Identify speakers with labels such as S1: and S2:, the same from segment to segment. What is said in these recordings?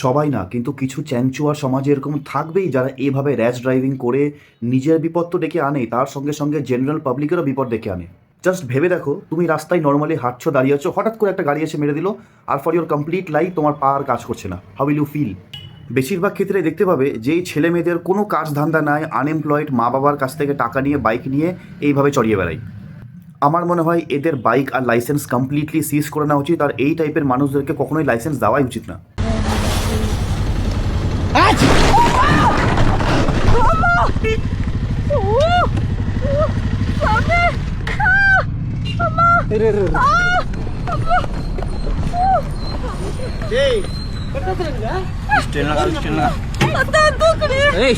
S1: সবাই না, কিন্তু কিছু চ্যাংচুয়া সমাজে এরকম থাকবেই যারা এভাবে র্যাশ ড্রাইভিং করে নিজের বিপদ তো ডেকে আনে, তার সঙ্গে সঙ্গে জেনারেল পাবলিকেরও বিপদ ডেকে আনে। জাস্ট ভেবে দেখো, তুমি রাস্তায় নর্মালি হাঁটছো, দাঁড়িয়ে আছো, হঠাৎ করে একটা গাড়ি এসে মেরে দিল, আর ফর ইউর কমপ্লিট লাইফ তোমার পা আর কাজ করছে না। How will you feel? বেশিরভাগ ক্ষেত্রে দেখতে পাবে যেই ছেলে মেয়েদের কোনো কাজ ধান্দা নাই, আনএমপ্লয়েড, মা বাবার কাছ থেকে টাকা নিয়ে বাইক নিয়ে এইভাবে চড়িয়ে বেড়ায়। আমার মনে হয় এদের বাইক আর লাইসেন্স কমপ্লিটলি সিজ করে নেওয়া উচিত, আর এই টাইপের মানুষদেরকে কখনোই লাইসেন্স দেওয়াই উচিত না।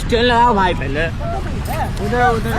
S2: स्टैंड लगाओ भाई पहले। उधर उधर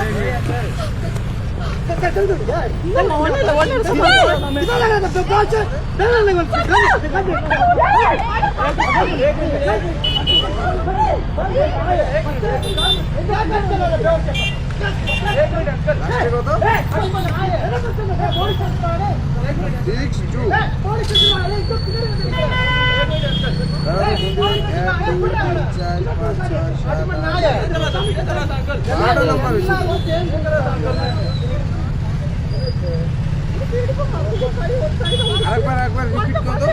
S3: আরেকবার রিপিট করো।